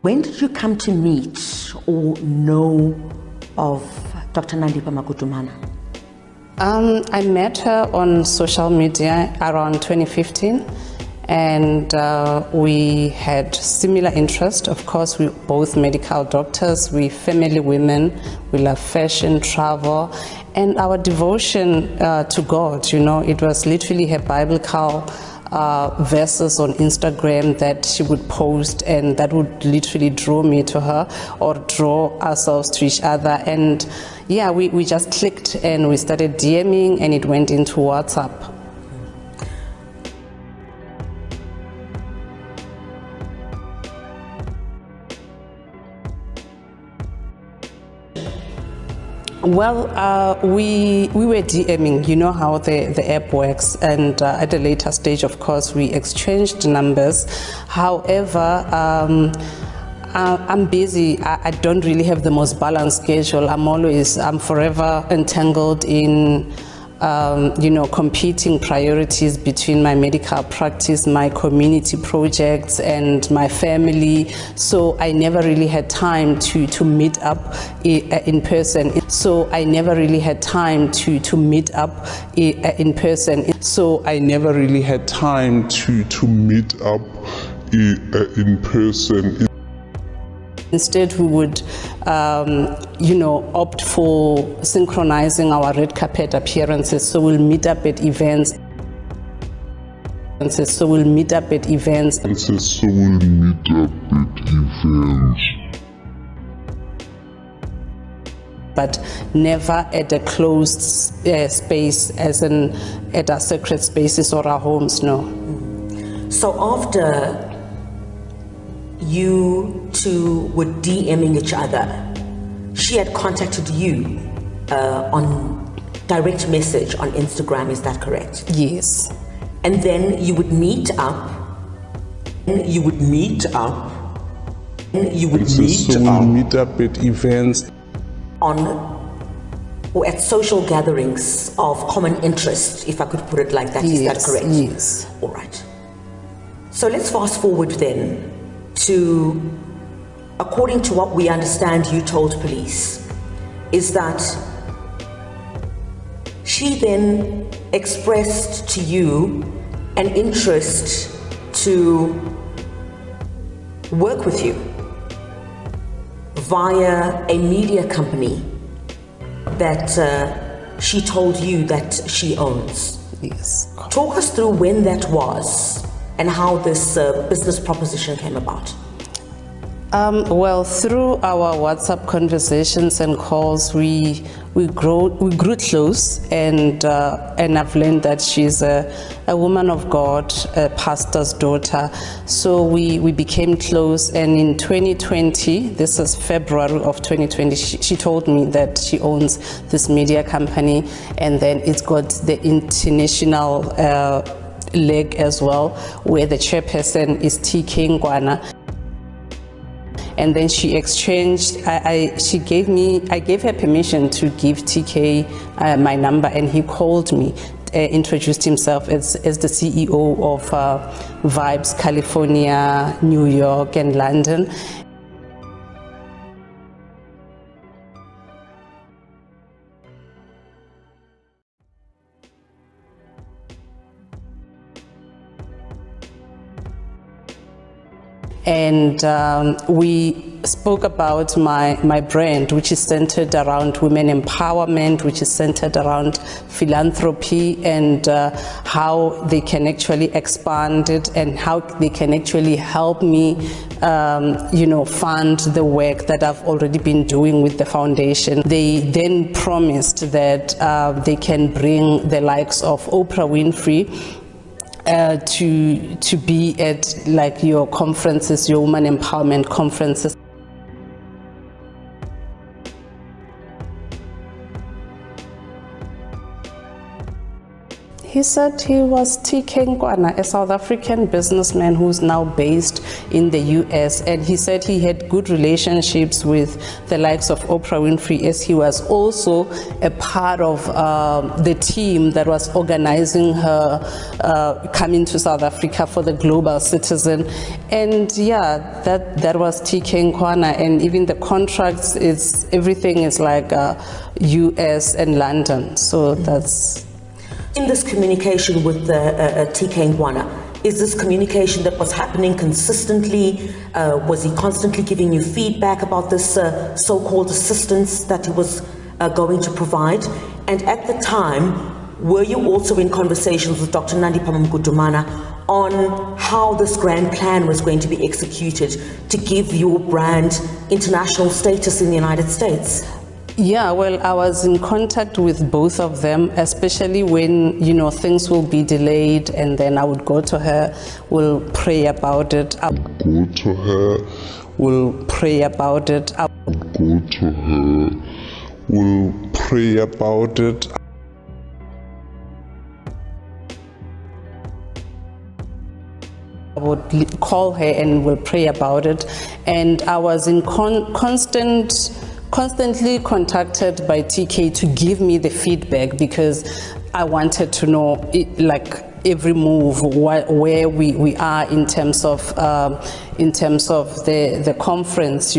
When did you come to meet or know of Dr. Nandipha Magudumane? I met her on social media around 2015, and we had similar interest. Of course, we're both medical doctors, we family women, we love fashion, travel, and our devotion to God, it was literally her biblical verses on Instagram that she would post, and that would literally draw me to her or draw ourselves to each other. And yeah, we just clicked and we started DMing, and it went into WhatsApp. Well, we were DMing, you know how the app works, and at a later stage, of course, we exchanged numbers. However, I'm busy. I don't really have the most balanced schedule. I'm forever entangled in competing priorities between my medical practice, my community projects, and my family. So I never really had time to meet up in person. So I never really had time to meet up in person. So I never really had time to meet up in person. Instead, we would, opt for synchronizing our red carpet appearances. So we'll meet up at events. But never at a closed space, as in at our sacred spaces or our homes, no. So after you two were DMing each other, she had contacted you on direct message on Instagram, is that correct? Yes. And then you would meet up. We'll meet up at events. Or at social gatherings of common interest, if I could put it like that. Is that correct? Yes. All right. So let's fast forward then to, according to what we understand you told police, is that she then expressed to you an interest to work with you via a media company that she told you that she owns. Yes. Talk us through when that was and how this business proposition came about. Well, through our WhatsApp conversations and calls, we grew close, and I've learned that she's a woman of God, a pastor's daughter. So we became close, and in 2020, this is February of 2020, she told me that she owns this media company, and then it's got the international leg as well, where the chairperson is TK Ngwana. And then she exchanged, I gave her permission to give TK my number, and he called me, introduced himself as the CEO of Vibes, California, New York, and London. And we spoke about my brand, which is centered around women empowerment, which is centered around philanthropy, and how they can actually expand it, and how they can actually help me, fund the work that I've already been doing with the foundation. They then promised that they can bring the likes of Oprah Winfrey to be at like your conferences, your woman empowerment conferences. He said he was TK Nkwana, a South African businessman who's now based in the US, and he said he had good relationships with the likes of Oprah Winfrey, as he was also a part of the team that was organizing her coming to South Africa for the Global Citizen. And yeah, that was TK Nkwana, and even the contracts, everything is like US and London, so that's... In this communication with TK Nkwana, is this communication that was happening consistently? Was he constantly giving you feedback about this so-called assistance that he was going to provide? And at the time, were you also in conversations with Dr. Nandipha Magudumane on how this grand plan was going to be executed to give your brand international status in the United States? Yeah, well, I was in contact with both of them, especially when, things will be delayed, and then I would go to her, we'll pray about it. I would go to her, we'll pray about it. I would go to her, we'll pray about it. I would call her and we'll pray about it. And I was in constantly contacted by TK to give me the feedback, because I wanted to know every move, where we are in terms of the conference.